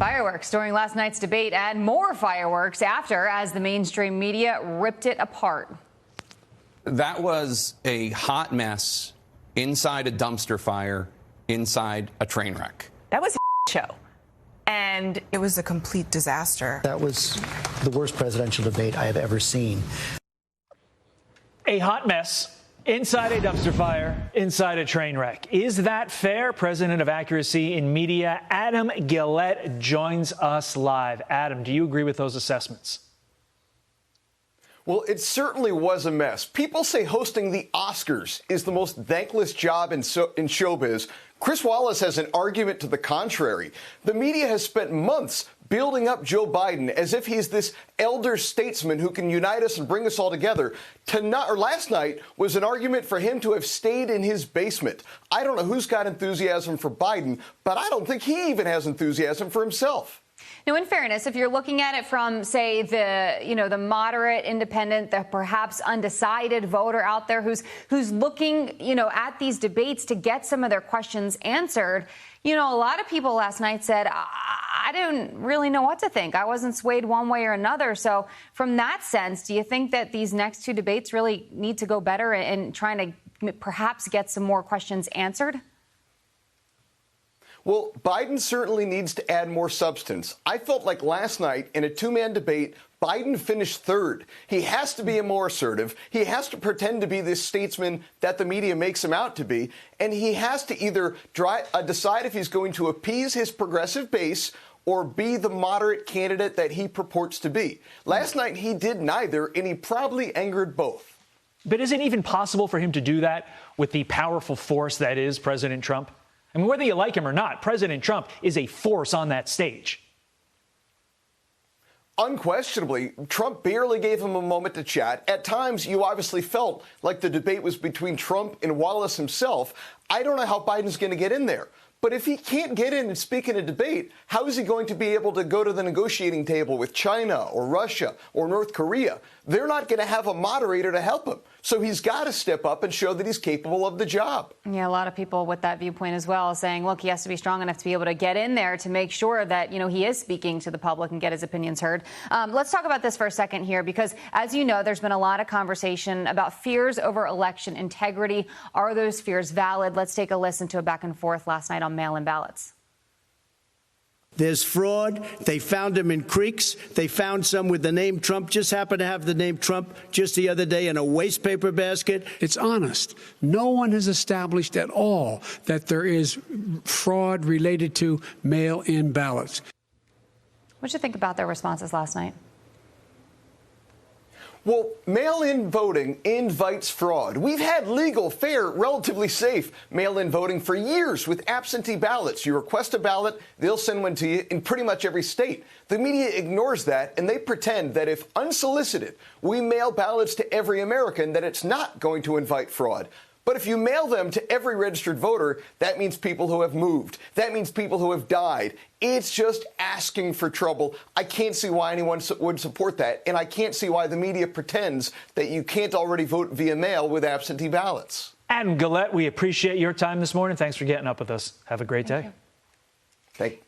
Fireworks during last night's debate and more fireworks after as the mainstream media ripped it apart. That was a hot mess inside a dumpster fire, inside a train wreck. That was a show. And it was a complete disaster. That was the worst presidential debate I have ever seen. A hot mess inside a dumpster fire, inside a train wreck. Is that fair? President of Accuracy in Media, Adam Guillette, joins us live. Adam, do you agree with those assessments? Well, it certainly was a mess. People say hosting the Oscars is the most thankless job in showbiz. Chris Wallace has an argument to the contrary. The media has spent months building up Joe Biden as if he's this elder statesman who can unite us and bring us all together. Last night was an argument for him to have stayed in his basement. I don't know who's got enthusiasm for Biden, but I don't think he even has enthusiasm for himself. Now, in fairness, if you're looking at it from, say, the moderate independent, the perhaps undecided voter out there who's looking, at these debates to get some of their questions answered, a lot of people last night said, I didn't really know what to think. I wasn't swayed one way or another. So from that sense, do you think that these next two debates really need to go better in trying to perhaps get some more questions answered? Well, Biden certainly needs to add more substance. I felt like last night in a two-man debate, Biden finished third. He has to be more assertive. He has to pretend to be this statesman that the media makes him out to be. And he has to either decide if he's going to appease his progressive base or be the moderate candidate that he purports to be. Last night, he did neither, and he probably angered both. But is it even possible for him to do that with the powerful force that is President Trump? I mean, whether you like him or not, President Trump is a force on that stage. Unquestionably, Trump barely gave him a moment to chat. At times, you obviously felt like the debate was between Trump and Wallace himself. I don't know how Biden's going to get in there. But if he can't get in and speak in a debate, how is he going to be able to go to the negotiating table with China or Russia or North Korea? They're not going to have a moderator to help him. So he's got to step up and show that he's capable of the job. Yeah, a lot of people with that viewpoint as well, saying, look, he has to be strong enough to be able to get in there to make sure that, he is speaking to the public and get his opinions heard. Let's talk about this for a second here, because as you know, there's been a lot of conversation about fears over election integrity. Are those fears valid? Let's take a listen to a back and forth last night on mail-in ballots. There's fraud. They found them in creeks. They found some with the name Trump, just happened to have the name Trump just the other day in a waste paper basket. It's honest. No one has established at all that there is fraud related to mail-in ballots. What did you think about their responses last night? Well, mail-in voting invites fraud. We've had legal, fair, relatively safe mail-in voting for years with absentee ballots. You request a ballot, they'll send one to you in pretty much every state. The media ignores that, and they pretend that if unsolicited, we mail ballots to every American, that it's not going to invite fraud. But if you mail them to every registered voter, that means people who have moved. That means people who have died. It's just asking for trouble. I can't see why anyone would support that, and I can't see why the media pretends that you can't already vote via mail with absentee ballots. Adam Guillette, we appreciate your time this morning. Thanks for getting up with us. Have a great day. Thank you.